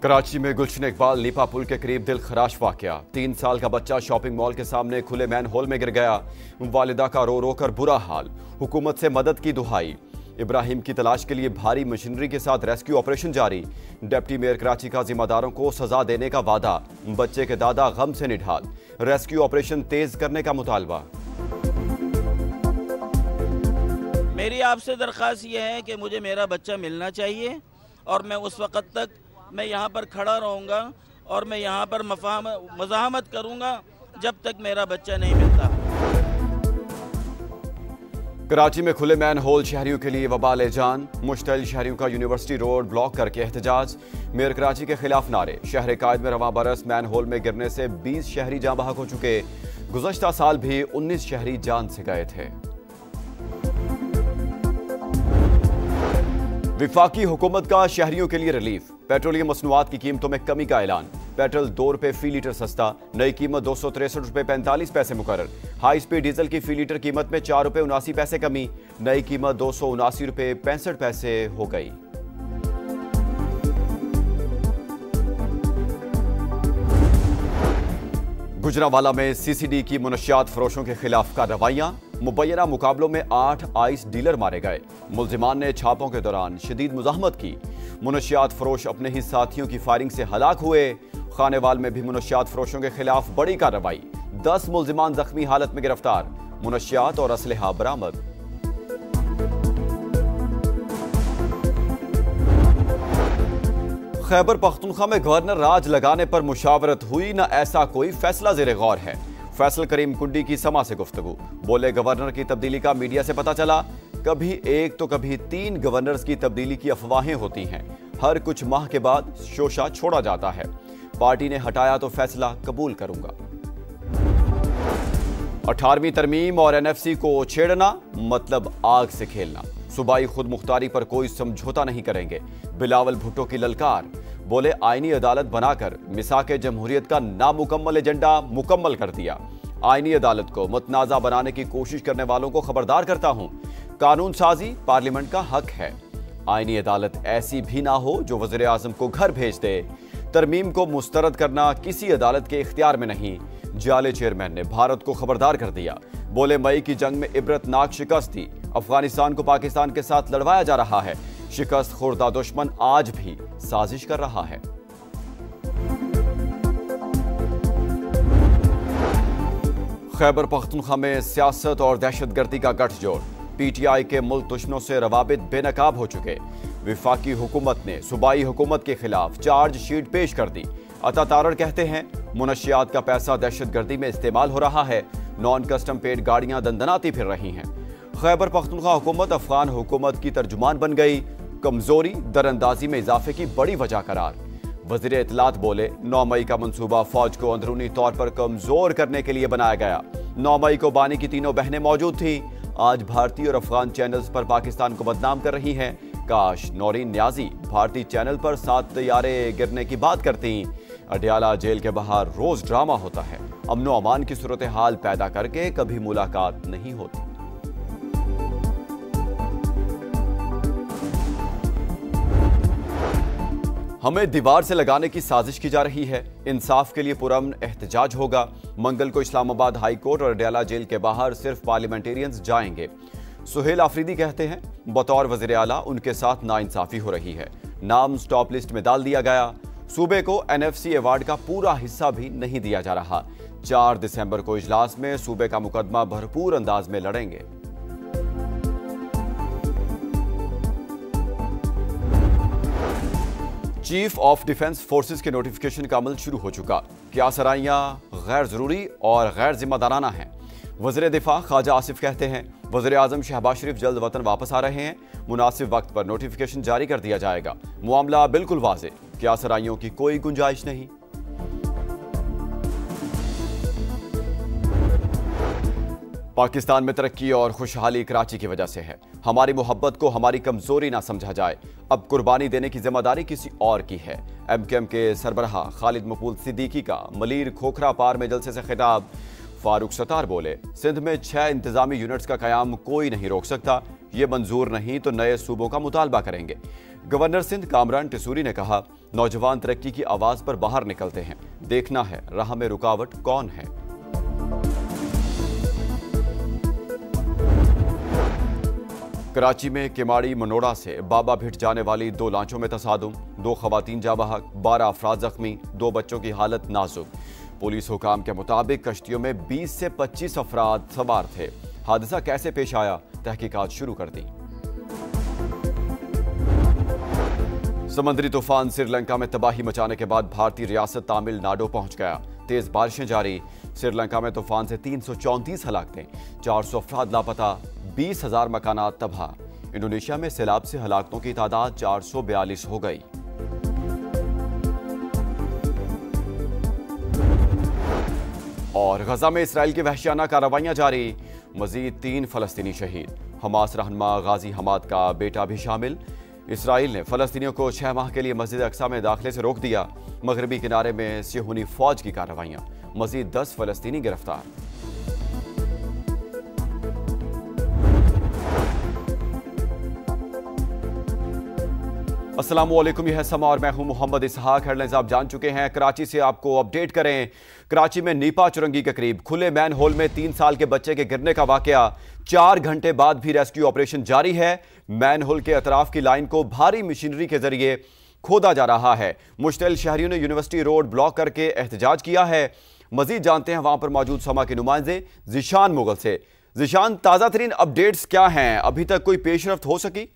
कराची में गुलशन इकबाल लीपा पुल के करीब दिल खराश वाकया। 3 साल का बच्चा शॉपिंग मॉल के सामने खुले मैन होल में गिर गया। वालिदा का रो रो कर बुरा हाल, हुकूमत से मदद की दुहाई। इब्राहिम की तलाश के लिए भारी मशीनरी के साथ रेस्क्यू ऑपरेशन जारी। डिप्टी मेयर कराची का जिम्मेदारों को सजा देने का वादा, बच्चे के दादा गम से निढाल। रेस्क्यू ऑपरेशन तेज करने का मुतालबा। मेरी आपसे दरख्वास्त यह है कि मुझे मेरा बच्चा मिलना चाहिए और मैं उस वक़्त तक मैं यहाँ पर खड़ा रहूँगा और मैं यहाँ पर मज़ाहमत करूँगा जब तक मेरा बच्चा नहीं मिलता। कराची में खुले मैन होल शहरियों के लिए वबाल जान। मुश्तइल शहरियों का यूनिवर्सिटी रोड ब्लॉक करके एहतजाज। मेयर कराची के खिलाफ नारे। शहर कायद में रवां बरस मैन होल में गिरने से 20 शहरी जाँ बहक हो चुके। गुज़श्ता साल भी 19 शहरी जान से गए थे। विफाकी हुकूमत का शहरियों के लिए रिलीफ। पेट्रोलियम मसनूआत की कीमतों में कमी का ऐलान। पेट्रोल 2 रुपए फी लीटर सस्ता, नई कीमत 263 रुपए 45 पैसे मुकर्रर। हाई स्पीड डीजल की फी लीटर कीमत में 4 रुपए 79 पैसे कमी, नई कीमत 279 रुपए 65 पैसे हो गई। गुजरांवाला में सीसीडी की मुनशियात फरोशों के खिलाफ कार्रवाइयां। मुबैना मुकाबलों में 8 आइस डीलर मारे गए। मुल्जिमान ने छापों के दौरान शदीद मुज़ाहमत की। मुनशियात फरोश अपने ही साथियों की फायरिंग से हलाक हुए। खानेवाल में भी मुनशियात फरोशों के खिलाफ बड़ी कार्रवाई। 10 मुल्जिमान जख्मी हालत में गिरफ्तार। मुनशियात और असलहा बरामद। खैबर पख्तूनख्वा में गवर्नर राज लगाने पर मुशावरत हुई, न ऐसा कोई फैसला ज़ेरे गौर है। फैसल करीम कुंडी की समा से गुफ्तगू। बोले गवर्नर की तब्दीली का मीडिया से पता चला। कभी एक तो कभी 3 गवर्नर्स की तब्दीली की अफवाहें होती हैं। हर कुछ माह के बाद शोशा छोड़ा जाता है। पार्टी ने हटाया तो फैसला कबूल करूंगा। 18वीं तरमीम और एनएफसी को छेड़ना मतलब आग से खेलना। सूबाई खुद मुख्तारी पर कोई समझौता नहीं करेंगे। बिलावल भुट्टो की ललकार। बोले आईनी अदालत बनाकर मिसाके जमहूरियत का नामुकम्मल एजेंडा मुकम्मल कर दिया। आईनी अदालत को मुतनाज़ा बनाने की कोशिश करने वालों को खबरदार करता हूं। कानून साजी पार्लियामेंट का हक है। आईनी अदालत ऐसी भी ना हो जो वज़ीर आज़म को घर भेज दे। तरमीम को मुस्तरद करना किसी अदालत के इख्तियार में नहीं। जाले चेयरमैन ने भारत को खबरदार कर दिया। बोले मई की जंग में इबरतनाक शिकस्त थी। अफगानिस्तान को पाकिस्तान के साथ लड़वाया जा रहा है। शिकस्त खुर्दा दुश्मन आज भी साजिश कर रहा है। खैबर पख्तूनख्वा में सियासत और दहशतगर्दी का गठजोड़। पीटीआई के मुल्क दुश्मनों से रवाबित बेनकाब हो चुके। विफाकी हुकूमत ने सूबाई हुकूमत के खिलाफ चार्जशीट पेश कर दी। अता तारड़ कहते हैं मुनशियात का पैसा दहशतगर्दी में इस्तेमाल हो रहा है। नॉन कस्टम पेड गाड़ियां दंदनाती फिर रही हैं। खैबर पख्तूनख्वा हुकूमत अफगान हुकूमत की तर्जुमान बन गई। कमजोरी दरअंदाजी में इजाफे की बड़ी वजह करार। वज़ीर इत्तलात बोले 9 मई का मंसूबा फौज को अंदरूनी तौर पर कमजोर करने के लिए बनाया गया। 9 मई को बानी की तीनों बहनें मौजूद थीं। आज भारतीय और अफगान चैनल्स पर पाकिस्तान को बदनाम कर रही हैं। काश नौरीन न्याजी भारतीय चैनल पर 7 तैयारे गिरने की बात करती। अडियाला जेल के बाहर रोज ड्रामा होता है। अमनो अमान की सूरत हाल पैदा करके कभी मुलाकात नहीं होती। हमें दीवार से लगाने की साजिश की जा रही है। इंसाफ के लिए पुरअमन एहतजाज होगा। मंगल को इस्लामाबाद हाई कोर्ट और अडियाला जेल के बाहर सिर्फ पार्लियामेंटेरियंस जाएंगे। सुहेल आफरीदी कहते हैं बतौर वज़ीर आला उनके साथ नाइंसाफी हो रही है। नाम स्टॉप लिस्ट में डाल दिया गया। सूबे को एनएफसी अवार्ड का पूरा हिस्सा भी नहीं दिया जा रहा। 4 दिसंबर को इजलास में सूबे का मुकदमा भरपूर अंदाज में लड़ेंगे। चीफ ऑफ डिफेंस फोर्सेस के नोटिफिकेशन का अमल शुरू हो चुका। क्या सराइयां गैर जरूरी और गैर जिम्मेदाराना हैं। वज़ीर दिफा ख्वाजा आसिफ कहते हैं वज़ीर आज़म शहबाज शरीफ जल्द वतन वापस आ रहे हैं। मुनासिब वक्त पर नोटिफिकेशन जारी कर दिया जाएगा। मामला बिल्कुल वाज़े, क्या सराइयों की कोई गुंजाइश नहीं। पाकिस्तान में तरक्की और खुशहाली कराची की वजह से है। हमारी मोहब्बत को हमारी कमजोरी ना समझा जाए। अब कुर्बानी देने की जिम्मेदारी किसी और की है। एमकेएम के सरबराह खालिद मकबूल सिद्दीकी का मलीर खोखरा पार में जलसे से खिताब। फारूक सत्तार बोले, सिंध में 6 इंतजामी यूनिट्स का कयाम कोई नहीं रोक सकता, ये मंजूर नहीं तो नए सूबों का मुतालबा करेंगे। गवर्नर सिंध कामरान टिसूरी ने कहा, नौजवान तरक्की की आवाज पर बाहर निकलते हैं, देखना है राह में रुकावट कौन है। कराची में किमाड़ी मनोड़ा से बाबा भिट जाने वाली 2 लांचों में तसादुम, 2 खवातीन जाँ बहक, 12 अफराद जख्मी, 2 बच्चों की हालत नाजुक। पुलिस हुकाम के मुताबिक कश्तियों में 20 से 25 अफराद सवार थे। हादसा कैसे पेश आया, तहकीकात शुरू कर दी। समुद्री तूफान श्रीलंका में तबाही मचाने के बाद भारतीय रियासत तमिलनाडु पहुंच गया। तेज बारिशें जारी। श्रीलंका में तूफान से 334 हलाकतें, 400 अफराद लापता, 20,000 मकानात तबाह। इंडोनेशिया में सैलाब से हलाकतों की तादाद 442 हो गई। और गजा में इसराइल की वहशियाना कार्रवाइयां जारी। मजीद 3 फलस्तीनी शहीद। हमास रहनुमा गाजी हमाद का बेटा भी शामिल। इसराइल ने फलस्तीनियों को 6 माह के लिए मस्जिद अक्सा में दाखिले से रोक दिया। मगरबी किनारे में सियोनी फौज की कार्रवाइयां। मजीद 10 फलस्तीनी गिरफ्तार। अस्सलाम वालेकुम, यह है समा और मैं हूं मोहम्मद इसहाक। हेडलाइंस आप जान चुके हैं। कराची से आपको अपडेट करें। कराची में नीपा चुरंगी के करीब खुले मैन होल में 3 साल के बच्चे के गिरने का वाकया। 4 घंटे बाद भी रेस्क्यू ऑपरेशन जारी है। मैन होल के अतराफ की लाइन को भारी मशीनरी के जरिए खोदा जा रहा है। मुश्तिल शहरियों ने यूनिवर्सिटी रोड ब्लॉक करके एहतजाज किया है। मजीद जानते हैं वहां पर मौजूद समा के नुमाइंदे जिशान मुगल से। जिशान, ताज़ा तरीन अपडेट्स क्या हैं? अभी तक कोई पेशरफ्त हो सकी?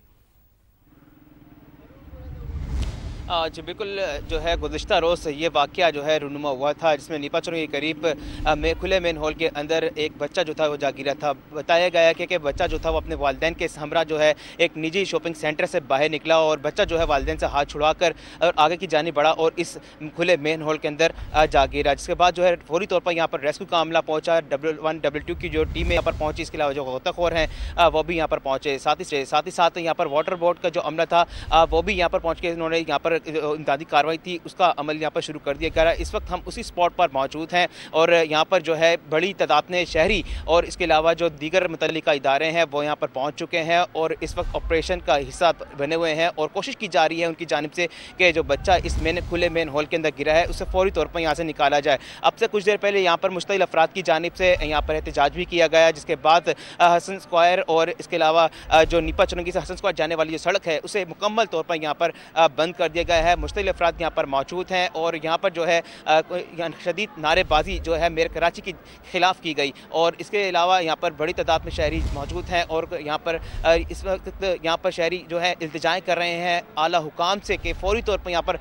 जी बिल्कुल, जो है गुज़िश्ता रोज़ ये वाक़या जो है रूनुमा हुआ था, जिसमें नीपा चुरंगी के करीब खुले मेन हॉल के अंदर एक बच्चा जो था वो जा गिरा था। बताया गया कि बच्चा जो था वो अपने वालिदैन के हमरा जो है एक निजी शॉपिंग सेंटर से बाहर निकला और बच्चा जो है वालिदैन से हाथ छुड़ाकर और आगे की जानिब बढ़ा और इस खुले मेन हॉल के अंदर जा गिरा। जिसके बाद जो है फौरी तौर पर यहाँ पर रेस्क्यू का अमला पहुँचा। 112 की जो टीम यहाँ पर पहुँची, इसके अलावा जो गोताखोर हैं वो भी यहाँ पर पहुँचे। साथ ही साथ यहाँ पर वाटर बोर्ड का जो अमला था वो भी यहाँ पर पहुँच के उन्होंने यहाँ पर इमदादी कार्रवाई थी उसका अमल यहाँ पर शुरू कर दिया गया है। इस वक्त हम उसी स्पॉट पर मौजूद हैं और यहाँ पर जो है बड़ी तादाद में शहरी और इसके अलावा जो दीगर मुतल्लिका इदारे हैं वो यहाँ पर पहुँच चुके हैं और इस वक्त ऑपरेशन का हिस्सा बने हुए हैं और कोशिश की जा रही है उनकी जानिब से कि जो बच्चा इस खुले मेन हॉल के अंदर गिरा है उसे फौरी तौर पर यहाँ से निकाला जाए। अब से कुछ देर पहले यहाँ पर मुश्तिल अफराद की जानिब से यहाँ पर एहतजाज भी किया गया, जिसके बाद हसन स्क्वायर और इसके अलावा जो नीपा चुरंगी से हसन स्क्वायर जाने वाली जो सड़क है उसे मुकम्मल तौर पर यहाँ पर बंद कर दिया गया है। मुश्तिल अफराद यहाँ पर मौजूद हैं और यहाँ पर जो है शदीद नारेबाजी जो है मेयर कराची के खिलाफ की गई और इसके अलावा यहाँ पर बड़ी तादाद में शहरी मौजूद हैं और यहाँ पर इस वक्त यहाँ पर शहरी जो है इल्तिजाएँ कर रहे हैं आला हुकाम से कि फौरी तौर पर यहाँ पर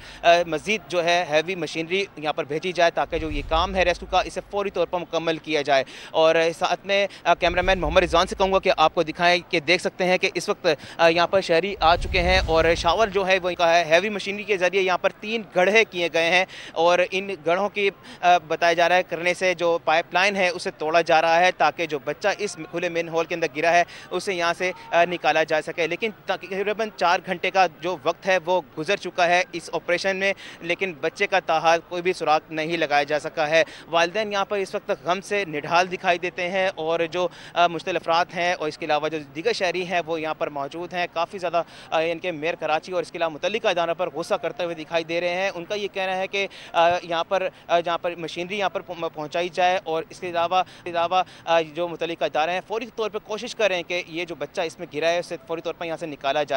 मज़ीद जो है हैवी मशीनरी यहाँ पर भेजी जाए ताकि जो ये काम है रेस्क्यू का इसे फौरी तौर पर मुकम्मल किया जाए। और साथ में कैमरामैन मोहम्मद रिजवान से कहूँगा कि आपको दिखाएं कि देख सकते हैं कि इस वक्त यहाँ पर शहरी आ चुके हैं और शावर जो है वो है हैवी मशीनरी के जरिए यहाँ पर 3 गड्ढे किए गए हैं और इन गड्ढों की बताया जा रहा है करने से जो पाइपलाइन है उसे तोड़ा जा रहा है ताकि जो बच्चा इस खुले मेन हॉल के अंदर गिरा है उसे यहाँ से निकाला जा सके। लेकिन तकरीबन 4 घंटे का जो वक्त है वो गुजर चुका है इस ऑपरेशन में, लेकिन बच्चे का ताहाल कोई भी सुराग नहीं लगाया जा सका है। वालिदैन यहाँ पर इस वक्त गम से निढाल दिखाई देते हैं और जो मुश्तिल अफराद हैं और इसके अलावा जो दीगर शहरी हैं वो यहाँ पर मौजूद हैं। काफ़ी ज़्यादा इनके मेयर कराची और इसके अलावा मुतल्लिका इदारों पर गुस्सा करते हुए दिखाई दे रहे हैं। उनका ये कहना है कि यहाँ पर मशीनरी यहाँ पर पहुँचाई जाए और इसके अलावा जो मुतल्लिका इदारे हैं फौरी तौर पर कोशिश करें कि ये जो बच्चा इसमें गिरा है उसे फौरी तौर पर यहाँ से निकाला जाए।